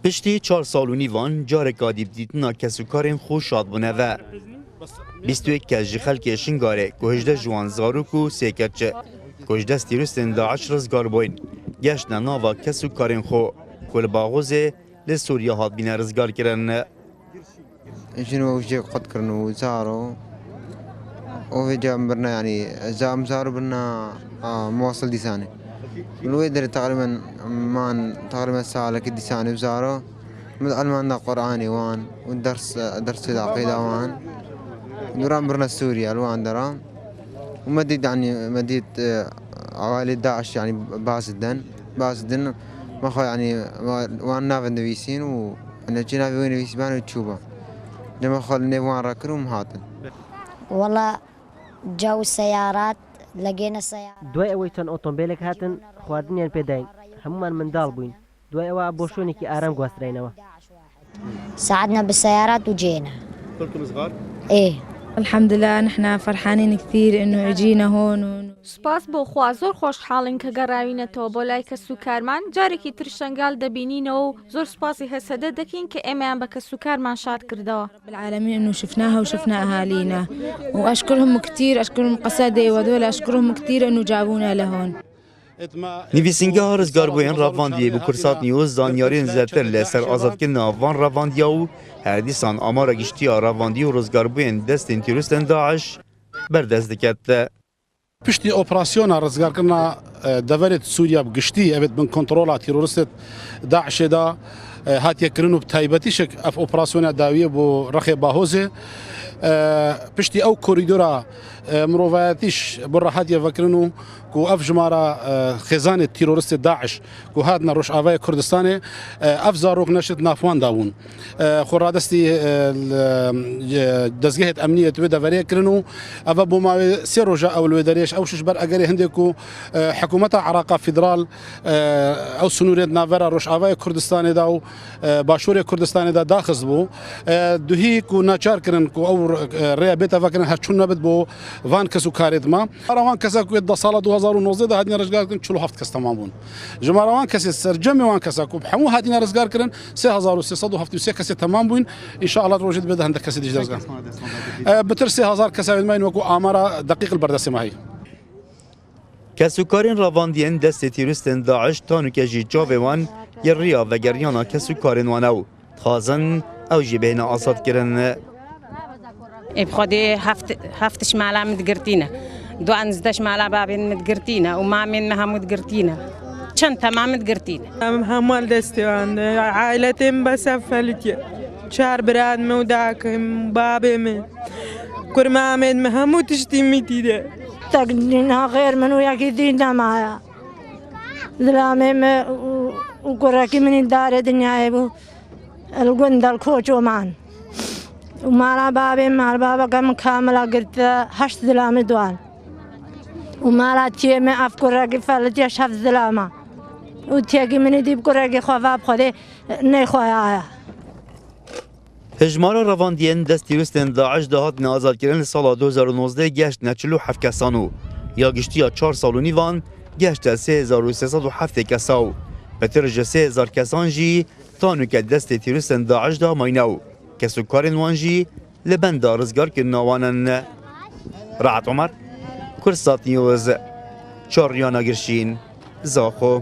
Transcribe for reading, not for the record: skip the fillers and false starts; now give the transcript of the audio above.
پشتی 4 سال و نیوان جارکا دیب دیتنا کسوکارین خوش شاد بونه و 21 کس جی خلک شنگاره که 18 جوان زاروک و سیکرچه که 18 ستیروستن داعش رزگار بوین گشتنا ناوا کسوکارین خو کل باغوزه لسوریا هات بینه رزگار کرن شنو وجه قد كرنو زارو وفي جنبنا يعني زام زارو بنا مواصل ديساني الويدر تقريبا ساعة لك ديساني وزارو المانا قرآني وان درس العقيدة وان نوران برنا سوريا الوان درام ومديد يعني مديد عوالي داعش يعني باسدن ما خو يعني وان نافن دويسين وانا جينا في وين ويسبان وتشوبه لما خل نيوان راكرهم هاتن والله جو السيارات لقينا سيارات دوای ئەوەی چەند ئۆتۆمبیلێک هاتن خواردنیان پێداین هەمومان منداڵ بووین دوای ئەوە بۆ شوێنێکی ئارام گواستراینەوە ساعدنا بالسيارات وجينا كلكم صغار؟ ايه الحمد لله نحن فرحانين كثير انه اجينا هون سپاس بۆ خوا زۆر خۆشحاڵین کە گەڕاوینەتەوە بۆ لای کەسوکارمان جارێکی تر شنگال دەبینینەوە و زۆر سپاسی هەسەدە دەکەین کە ئێمەیان بە کەسوکارمان شاد کردەوە بالعالمين انه شفناها وشفنا اهالينا واشكرهم كثير اشكرهم قسادة وهذول اشكرهم كثير انه جابونا لهون نویسنگه ها رزگار بوین رواندیه بو کرسات نیوز زانیارین زیاتر لسر آزاد که ناوان رواندیه و هر دیسان آمار گشتی ها رواندی و رزگار بوین دستین تیروستن داعش بردست دکت. پشتی اپراسیون رزگار کردن دولت سوریه بگشتی اوید من کنترل تیروریست داعش دا هات یکرنو بتایبتی شک اف اپراسیون داویه بو رخی باهوزه پشتی او کوریدورا مروفاتیش بر هات یفکرنو کو اف جمارا خزانه تیروریست داعش کو هاتنا روش آوای کردستان اف زاروک نشد نافوان داون خورادستی دزگهت امنیت و دوری کرنو اف بوما سیروجا اول ودریش او شش بر اگری هندکو حکومت عراق فدرال او سنورید ناورا روش آوای کردستان داو باشور کردستان دا داخز بو دوهی کو ناچار کرن کو او ریا بیت فکرن هرچون نبد بو وان کسو کارید ما روان کسا کو د سال 2019 ده هدنا رزگار کردن 47 کس تمام بون جماروان کسی سرجم وان کسا کو همو هدنا رزگار کردن 3373 کس تمام بون ان شاء الله روجد بده هند کسی دیج رزگار بتر 3000 کس ما وکو آمار دقیق البردس ما هي کسوکارین رواندین دست تیروستن داعش تانو که جی جاوان ی ریا و گریانا کسوکارین وانو خازن او جی بین آزاد کردن بخدي هفتش مالا متقرتينا دو أنزدش مالا بابين متقرتينا وما منها متقرتينا شنطة ما متقرتينا همال دستوان عائلتهم بسفلتي شهر براد موداكم بابي من كرما من همو تشتميتي ده تقدينا غير من وياكيدينا معايا ظلامي وكراكي من الدار الدنيا يبو القند الكوش ومان ومالا بابي مال بابا كم كاملا قلت هشت ظلامي دوان ومالا تيمي أفكراكي فلتي شف ظلاما وتيجي من ديب كراكي خواب خدي نخوايا هجمار رواندین دست تیروستن داعش دهات نازاد کردن سال 2019 گشت نچلو 7 کسانو یا گشتی 4 سال و نیوان گشت 3307 کساو بترج 3000 کسان جی تانو که دست تیروستن داعش دا ماینو کسو کارن وانجی لبند رزگار که نوانن رعت عمر کرسات نیوز چاریانا گرشین زاخو